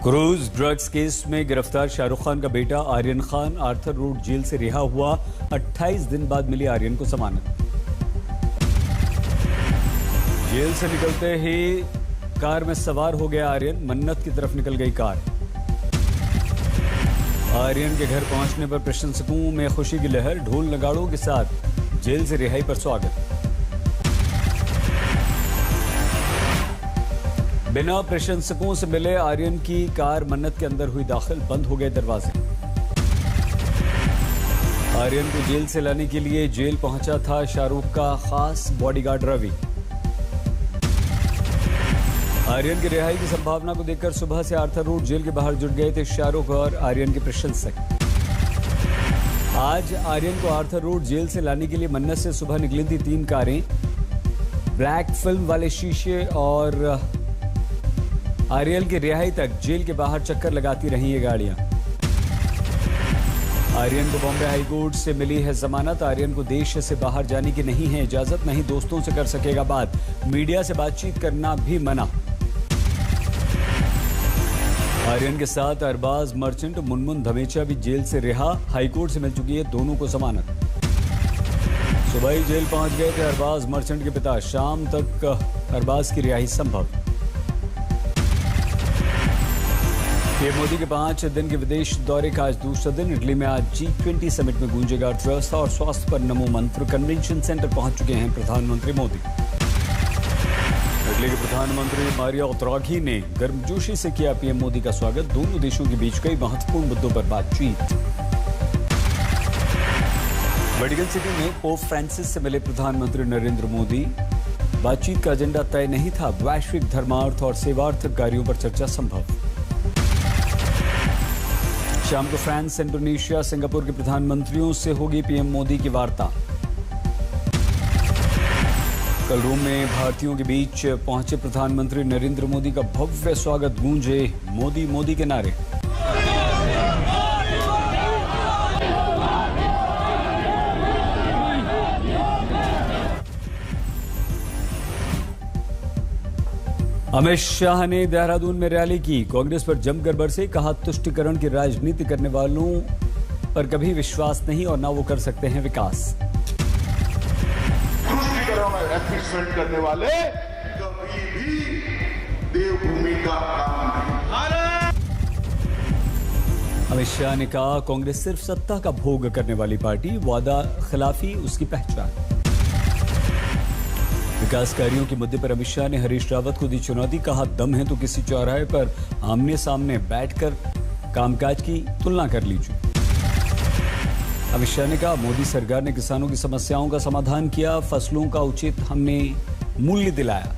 Cruise drugs case में गिरफ्तार शाहरुख खान का बेटा आर्यन खान आर्थर रोड जेल से रिहा हुआ। 28 दिन बाद मिली आर्यन को जमानत। जेल से निकलते ही कार में सवार हो गया आर्यन। मन्नत की तरफ निकल गई कार। आर्यन के घर पहुंचने पर प्रशंसकों में खुशी की लहर। ढोल नगाड़ों के साथ जेल से रिहाई पर स्वागत। बिना प्रशंसकों से मिले आर्यन की कार मन्नत के अंदर हुई दाखिल। बंद हो गए दरवाजे। आर्यन को जेल से लाने के लिए जेल पहुंचा था शाहरुख का खास बॉडीगार्ड रवि। आर्यन की रिहाई की संभावना को देखकर सुबह से आर्थर रोड जेल के बाहर जुट गए थे शाहरुख और आर्यन के प्रशंसक। आज आर्यन को आर्थर रोड जेल से लाने के लिए मन्नत से सुबह निकली थी 3 कारें। ब्लैक फिल्म वाले शीशे और आर्यन की रिहाई तक जेल के बाहर चक्कर लगाती रही ये गाड़ियां। आर्यन को बॉम्बे हाई कोर्ट से मिली है जमानत। आर्यन को देश से बाहर जाने की नहीं है इजाजत। नहीं दोस्तों से कर सकेगा बात। मीडिया से बातचीत करना भी मना। आर्यन के साथ अरबाज मर्चेंट मुनमुन धमेचा भी जेल से रिहा। हाईकोर्ट से मिल चुकी है दोनों को जमानत। सुबह ही जेल पहुंच गए थे अरबाज मर्चेंट के पिता। शाम तक अरबाज की रिहाई संभव। पीएम मोदी के 5 दिन के विदेश दौरे का आज दूसरा दिन। इटली में आज G20 समिट में गूंजेगा अर्थव्यवस्था और स्वास्थ्य पर नमो मंत्र। कन्वेंशन सेंटर पहुंच चुके हैं प्रधानमंत्री मोदी। इटली के प्रधानमंत्री मारियो ड्राघी ने गर्मजोशी से किया पीएम मोदी का स्वागत। दोनों देशों के बीच कई महत्वपूर्ण मुद्दों पर बातचीत। वेटिकन सिटी में पोप फ्रांसिस से मिले प्रधानमंत्री नरेंद्र मोदी। बातचीत का एजेंडा तय नहीं था। वैश्विक धर्मार्थ और सेवार्थ कार्यों पर चर्चा संभव। शाम को फ्रांस, इंडोनेशिया, सिंगापुर के प्रधानमंत्रियों से होगी पीएम मोदी की वार्ता। कल रोम में भारतीयों के बीच पहुंचे प्रधानमंत्री नरेंद्र मोदी का भव्य स्वागत। गूंजे मोदी मोदी के नारे। अमित शाह ने देहरादून में रैली की। कांग्रेस पर जमकर बरसे। कहा तुष्टिकरण की राजनीति करने वालों पर कभी विश्वास नहीं और ना वो कर सकते हैं विकास। तुष्टिकरण में एफिशिएंट करने वाले कभी भी देवभूमि का काम नहीं। अमित शाह ने कहा कांग्रेस सिर्फ सत्ता का भोग करने वाली पार्टी। वादा खिलाफी उसकी पहचान। विकास कार्यों के मुद्दे पर अमित शाह ने हरीश रावत को दी चुनौती। कहा दम है तो किसी चौराहे पर आमने सामने बैठकर कामकाज की तुलना कर लीजिए। अमित शाह ने कहा मोदी सरकार ने किसानों की समस्याओं का समाधान किया। फसलों का उचित हमने मूल्य दिलाया।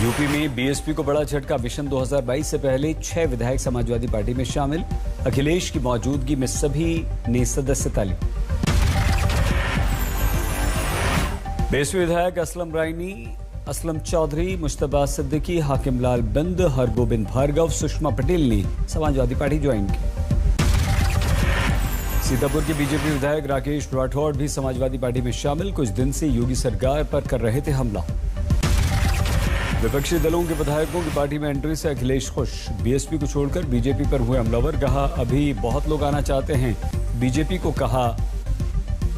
यूपी में बीएसपी को बड़ा झटका। विशन 2022 से पहले 6 विधायक समाजवादी पार्टी में शामिल। अखिलेश की मौजूदगी में सभी ने सदस्यता ली। बीएसपी विधायक असलम रायनी, असलम चौधरी, मुश्तबा सिद्दीकी, हाकिम लाल बिंद, हरगोविंद भार्गव, सुषमा पटेल ने समाजवादी पार्टी ज्वाइन की। सीतापुर के बीजेपी विधायक राकेश राठौड़ भी समाजवादी पार्टी में शामिल। कुछ दिन से योगी सरकार पर कर रहे थे हमला। विपक्षी दलों के विधायकों की पार्टी में एंट्री से अखिलेश खुश। बीएसपी को छोड़कर बीजेपी पर हुए हमलावर। कहा अभी बहुत लोग आना चाहते हैं। बीजेपी को कहा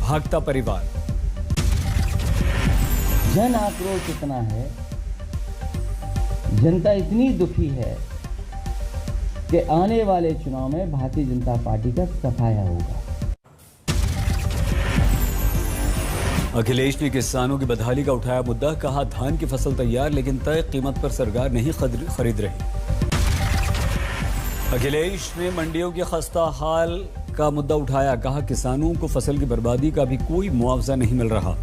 भागता परिवार। जन आक्रोश इतना है, जनता इतनी दुखी है कि आने वाले चुनाव में भारतीय जनता पार्टी का सफाया होगा। अखिलेश ने किसानों की बदहाली का उठाया मुद्दा। कहा धान की फसल तैयार लेकिन तय कीमत पर सरकार नहीं खरीद रही। अखिलेश ने मंडियों के खस्ता हाल का मुद्दा उठाया। कहा किसानों को फसल की बर्बादी का भी कोई मुआवजा नहीं मिल रहा।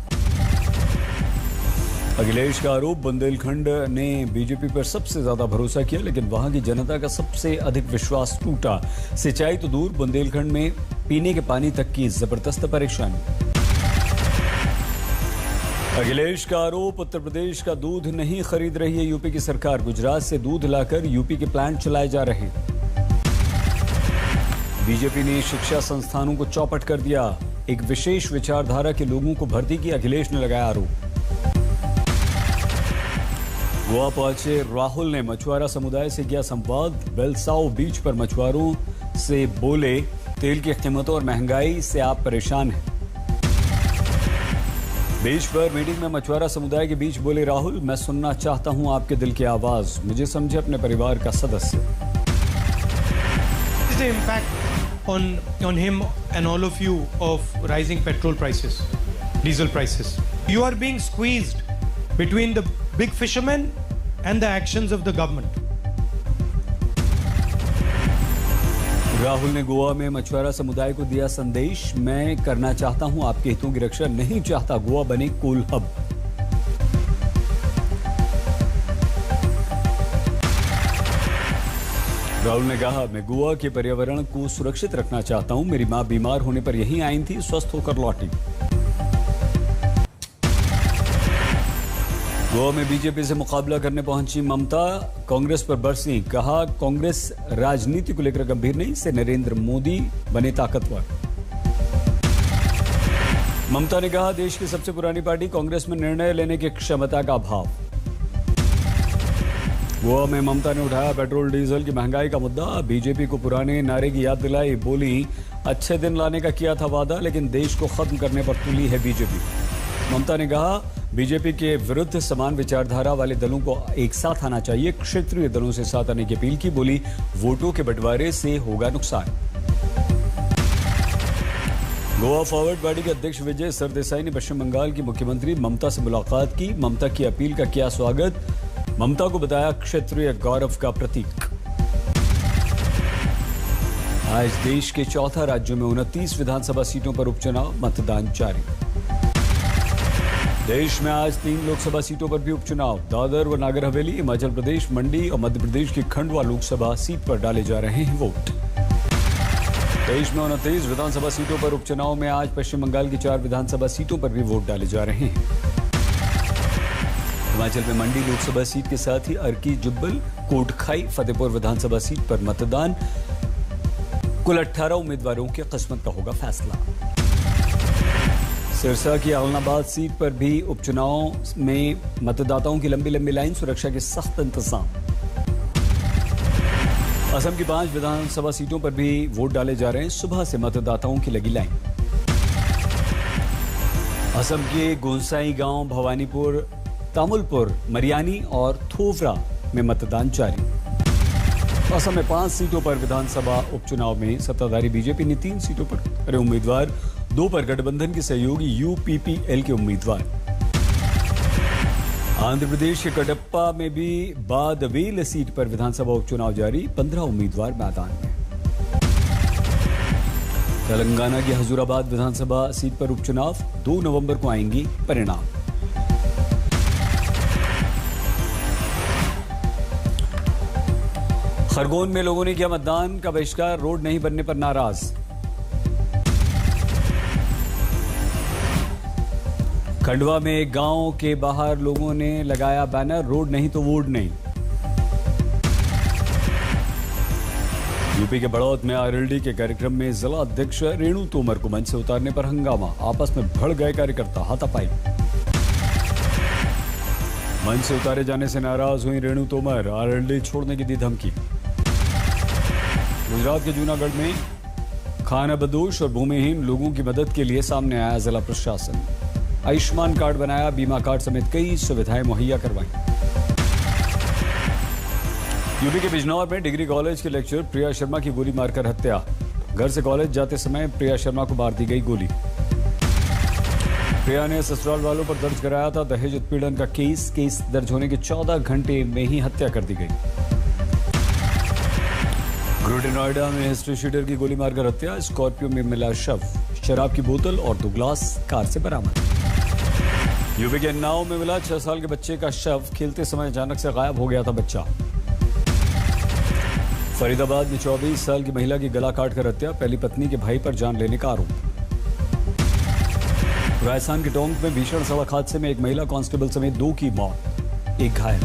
अखिलेश का आरोप बुंदेलखंड ने बीजेपी पर सबसे ज्यादा भरोसा किया लेकिन वहां की जनता का सबसे अधिक विश्वास टूटा। सिंचाई तो दूर, बुंदेलखंड में पीने के पानी तक की जबरदस्त परेशानी। अखिलेश का आरोप उत्तर प्रदेश का दूध नहीं खरीद रही है यूपी की सरकार। गुजरात से दूध लाकर यूपी के प्लांट चलाए जा रहे हैं। बीजेपी ने शिक्षा संस्थानों को चौपट कर दिया। एक विशेष विचारधारा के लोगों को भर्ती की। अखिलेश ने लगाया आरोप। गोवा पहुंचे राहुल ने मछुआरा समुदाय से किया संवाद। बेलसाओ बीच पर मछुआरों से बोले, तेल की कीमतों और महंगाई से आप परेशान हैं। बीच पर मीटिंग में मछुआरा समुदाय के बीच बोले राहुल, मैं सुनना चाहता हूं आपके दिल की आवाज, मुझे समझे अपने परिवार का सदस्य। The impact on him and all of you of rising petrol prices, diesel prices. You are being squeezed between the big fishermen and the actions of the government. Rahul ने गोवा में मछुआरा समुदाय को दिया संदेश, मैं करना चाहता हूं आपके हितों की रक्षा, नहीं चाहता गोवा बने कोल हब। राहुल ने कहा, मैं गोवा के पर्यावरण को सुरक्षित रखना चाहता हूं, मेरी मां बीमार होने पर यहीं आई थी, स्वस्थ होकर लौटी। गोवा में बीजेपी से मुकाबला करने पहुंची ममता, कांग्रेस पर बरसी, कहा कांग्रेस राजनीति को लेकर गंभीर नहीं, से नरेंद्र मोदी बने ताकतवर। ममता ने कहा, देश की सबसे पुरानी पार्टी कांग्रेस में निर्णय लेने की क्षमता का अभाव। गोवा में ममता ने उठाया पेट्रोल डीजल की महंगाई का मुद्दा, बीजेपी को पुराने नारे की याद दिलाई, बोली अच्छे दिन लाने का किया था वादा, लेकिन देश को खत्म करने पर तुली है बीजेपी। ममता ने कहा, बीजेपी के विरुद्ध समान विचारधारा वाले दलों को एक साथ आना चाहिए, क्षेत्रीय दलों से साथ आने की अपील की, बोली वोटों के बंटवारे से होगा नुकसान। गोवा फॉरवर्ड पार्टी के अध्यक्ष विजय सरदेसाई ने पश्चिम बंगाल की मुख्यमंत्री ममता से मुलाकात की, ममता की अपील का किया स्वागत, ममता को बताया क्षेत्रीय गौरव का प्रतीक। आज देश के 14 राज्यों में 29 विधानसभा सीटों पर उपचुनाव, मतदान जारी। देश में आज 3 लोकसभा सीटों पर भी उपचुनाव, दादर व नागर हवेली, हिमाचल प्रदेश, मंडी और मध्य प्रदेश की खंडवा लोकसभा सीट पर डाले जा रहे हैं वोट। देश में 29 विधानसभा सीटों पर उपचुनाव में आज पश्चिम बंगाल की 4 विधानसभा सीटों पर भी वोट डाले जा रहे हैं। हिमाचल में मंडी लोकसभा सीट के साथ ही अर्की, जुब्बल, कोटखाई, फतेहपुर विधानसभा सीट पर मतदान। कुल 18 उम्मीदवारों की किस्मत का होगा फैसला। सिरसा की औरंगाबाद सीट पर भी उपचुनाव में मतदाताओं की लंबी लंबी लाइन, सुरक्षा के सख्त इंतजाम। असम की 5 विधानसभा सीटों पर भी वोट डाले जा रहे हैं, सुबह से मतदाताओं की लगी लाइन। असम के गोंसाई गांव, भवानीपुर, तामुलपुर, मरियानी और थोवरा में मतदान जारी। असम में 5 सीटों पर विधानसभा उपचुनाव में सत्ताधारी बीजेपी ने 3 सीटों पर करे उम्मीदवार, 2 पर गठबंधन के सहयोगी यूपीपीएल के उम्मीदवार। आंध्र प्रदेश के कडप्पा में भी बादवेल सीट पर विधानसभा उपचुनाव जारी, 15 उम्मीदवार मैदान में। तेलंगाना की हजूराबाद विधानसभा सीट पर उपचुनाव, 2 नवंबर को आएंगी परिणाम। खरगोन में लोगों ने किया मतदान का बहिष्कार, रोड नहीं बनने पर नाराज। खंडवा में एक गांव के बाहर लोगों ने लगाया बैनर, रोड नहीं तो वोट नहीं। यूपी के बड़ौत में आरएलडी के कार्यक्रम में जिला अध्यक्ष रेणु तोमर को मंच से उतारने पर हंगामा, आपस में भड़ गए कार्यकर्ता, हाथापाई। मंच से उतारे जाने से नाराज हुई रेणु तोमर, आरएलडी छोड़ने की दी धमकी। गुजरात के जूनागढ़ में खानाबदोश और भूमिहीन लोगों की मदद के लिए सामने आया जिला प्रशासन, आयुष्मान कार्ड बनाया, बीमा कार्ड समेत कई सुविधाएं मुहैया करवाई। यूपी के बिजनौर में डिग्री कॉलेज के लेक्चरर प्रिया शर्मा की गोली मारकर हत्या, घर से कॉलेज जाते समय प्रिया शर्मा को मार दी गई गोली। प्रिया ने ससुराल वालों पर दर्ज कराया था दहेज उत्पीड़न का केस दर्ज होने के 14 घंटे में ही हत्या कर दी गई। ग्रेटर नोएडा में हिस्ट्री शीटर की गोली मारकर हत्या, स्कॉर्पियो में मिला शव, शराब की बोतल और 2 ग्लास कार से बरामद। यूपी के उन्नाव में मिला 6 साल के बच्चे का शव, खेलते समय अचानक से गायब हो गया था बच्चा। फरीदाबाद में 24 साल की महिला की गला काटकर हत्या, पहली पत्नी के भाई पर जान लेने का आरोप। राजस्थान के टोंक में भीषण सड़क हादसे में एक महिला कांस्टेबल समेत 2 की मौत, 1 घायल।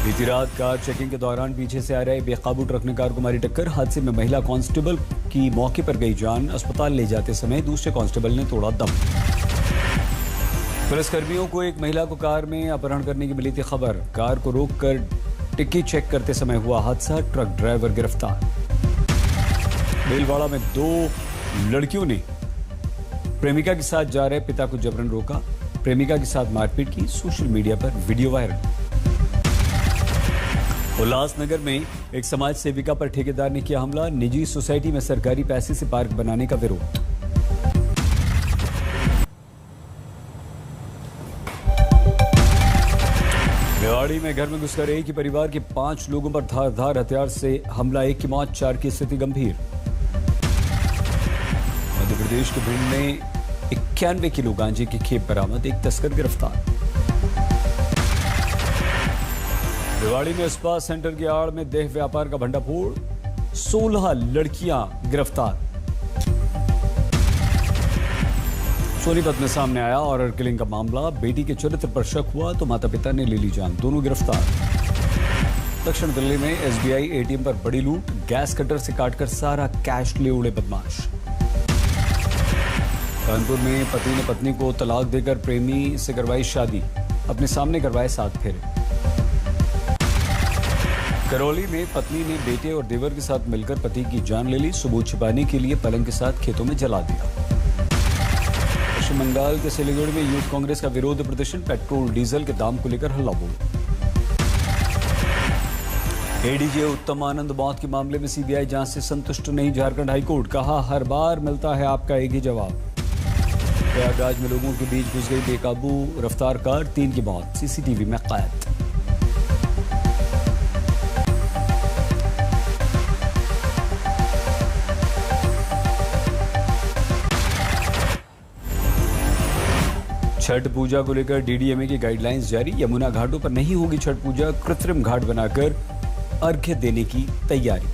बीती रात कार चेकिंग के दौरान पीछे से आ रहे बेकाबू ट्रक ने कार को मारी टक्कर, हादसे में महिला कांस्टेबल की मौके पर गई जान, अस्पताल ले जाते समय दूसरे कांस्टेबल ने तोड़ा दम। पुलिसकर्मियों को एक महिला को कार में अपहरण करने की मिली थी खबर। कार को रोककर टिक्की चेक करते समय हुआ हादसा, ट्रक ड्राइवर गिरफ्तार। भीलवाड़ा में 2 लड़कियों ने प्रेमिका के साथ जा रहे पिता को जबरन रोका, प्रेमिका के साथ मारपीट की, सोशल मीडिया पर वीडियो वायरल। उल्लासनगर में एक समाज सेविका पर ठेकेदार ने किया हमला, निजी सोसाइटी में सरकारी पैसे से पार्क बनाने का विरोध। रेवाड़ी में घर में घुसकर एक ही परिवार के 5 लोगों पर धारदार हथियार से हमला, 1 की मौत, 4 की स्थिति गंभीर। मध्य प्रदेश के भिंड में 91 किलो गांजे की खेप बरामद, 1 तस्कर गिरफ्तार। रेवाड़ी में स्पा सेंटर की आड़ में देह व्यापार का भंडाफोड़, 16 लड़कियां गिरफ्तार। सोनीपत में सामने आया ऑनर किलिंग का मामला, बेटी के चरित्र पर शक हुआ तो माता पिता ने ले ली जान, दोनों गिरफ्तार। दक्षिण दिल्ली में एसबीआई एटीएम पर बड़ी लूट, गैस कटर से काटकर सारा कैश ले उड़े बदमाश। कानपुर में पति ने पत्नी को तलाक देकर प्रेमी से करवाई शादी, अपने सामने करवाए 7 फेरे। करौली में पत्नी ने बेटे और देवर के साथ मिलकर पति की जान ले ली, सबूत छिपाने के लिए पलंग के साथ खेतों में जला दिया। पश्चिम बंगाल के सिलीगुड़ी में यूथ कांग्रेस का विरोध प्रदर्शन, पेट्रोल डीजल के दाम को लेकर हल्ला बोल। एडीजे उत्तम आनंद मौत के मामले में सीबीआई जांच से संतुष्ट नहीं, झारखंड हाईकोर्ट, कहा हर बार मिलता है आपका एक ही जवाब। प्रयागराज में लोगों के बीच घुस गई बेकाबू रफ्तार कार, 3 की मौत, सीसीटीवी में कैद। छठ पूजा को लेकर डीडीएमए की गाइडलाइंस जारी, यमुना घाटों पर नहीं होगी छठ पूजा, कृत्रिम घाट बनाकर अर्घ्य देने की तैयारी।